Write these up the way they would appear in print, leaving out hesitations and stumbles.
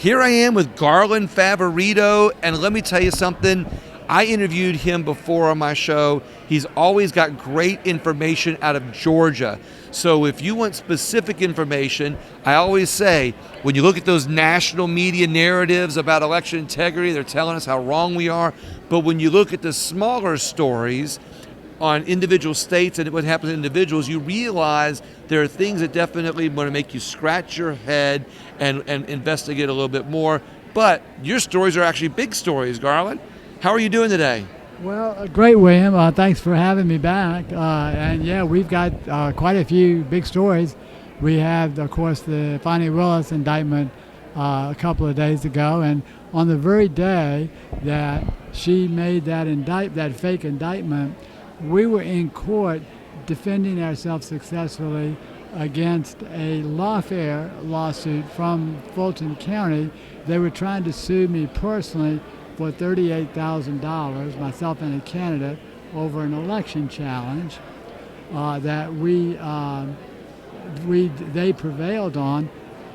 Here I am with Garland Favorito, and let me tell you something. I interviewed him before on my show. He's always got great information out of Georgia. So if you want specific information, I always say, when you look at those national media narratives about election integrity, they're telling us how wrong we are. But when you look at the smaller stories on individual states and what happens to individuals, you realize there are things that definitely want to make you scratch your head and investigate a little bit more. But your stories are actually big stories, Garland. How are you doing today? Well, great, William. Thanks for having me back. And yeah, we've got quite a few big stories. We have, of course, the Fani Willis indictment a couple of days ago, and on the very day that she made that fake indictment, we were in court defending ourselves successfully against a lawfare lawsuit from Fulton County. They were trying to sue me personally for $38,000, myself and a candidate, over an election challenge that they prevailed on.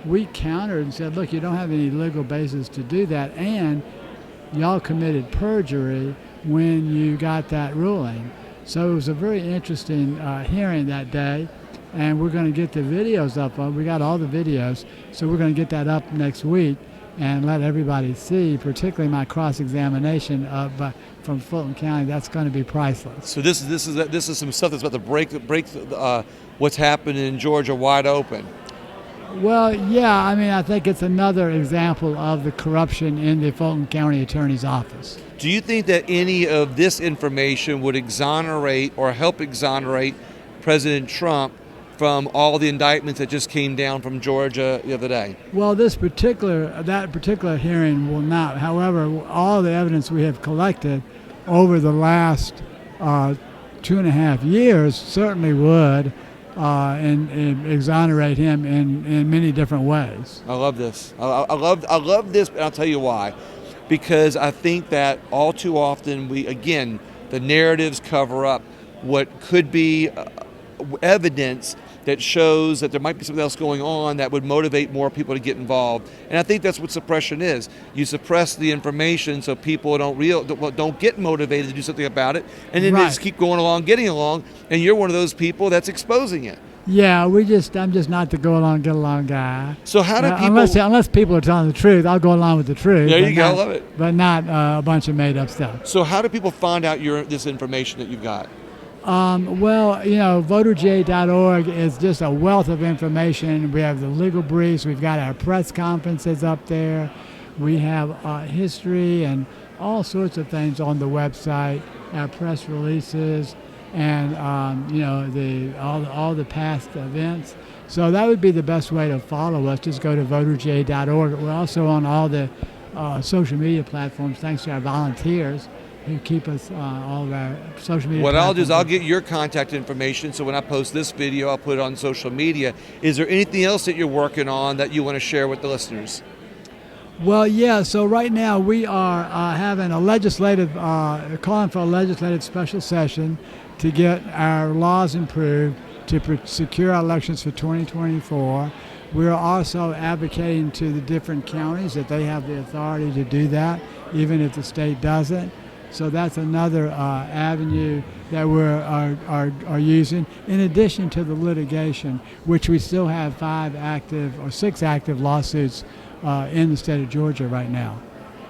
We countered and said, look, you don't have any legal basis to do that, and y'all committed perjury when you got that ruling. So it was a very interesting hearing that day, and we're going to get the videos up. We got all the videos, so we're going to get that up next week and let everybody see, particularly my cross-examination from Fulton County. That's going to be priceless. So this is some stuff that's about to break what's happening in Georgia wide open. Well, yeah, I mean, I think it's another example of the corruption in the Fulton County Attorney's Office. Do you think that any of this information would exonerate or help exonerate President Trump from all the indictments that just came down from Georgia the other day? Well, that particular hearing will not. However, all the evidence we have collected over the last 2.5 years certainly would and exonerate him in many different ways. I love this. I love this, and I'll tell you why. Because I think that all too often the narratives cover up what could be evidence that shows that there might be something else going on that would motivate more people to get involved. And I think that's what suppression is. You suppress the information so people don't get motivated to do something about it, and then they just keep going along, getting along, and you're one of those people that's exposing it. Yeah, I'm just not the go along, get along guy. So how do people... Unless people are telling the truth, I'll go along with the truth. There you go, I love it. But not a bunch of made up stuff. So how do people find out this information that you've got? Well, VoterGa.org is just a wealth of information. We have the legal briefs. We've got our press conferences up there. We have history and all sorts of things on the website, our press releases, and all the past events. So that would be the best way to follow us. Just go to VoterGa.org. We're also on all the social media platforms, thanks to our volunteers who keep us all of our social media. What I'll do is I'll get your contact information, so when I post this video, I'll put it on social media. Is there anything else that you're working on that you want to share with the listeners? Well, yeah, so right now we are having calling for a legislative special session to get our laws improved to secure our elections for 2024. We're also advocating to the different counties that they have the authority to do that, even if the state doesn't. So that's another avenue that we're using, in addition to the litigation, which we still have 6 active lawsuits in the state of Georgia right now.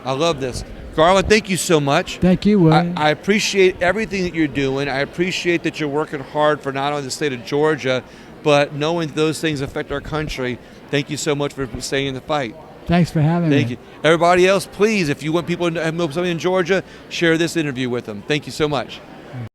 I love this. Garland, thank you so much. Thank you, William. I appreciate everything that you're doing. I appreciate that you're working hard for not only the state of Georgia, but knowing those things affect our country. Thank you so much for staying in the fight. Thanks for having me. Thank you. Everybody else, please, if you want people to know something in Georgia, share this interview with them. Thank you so much.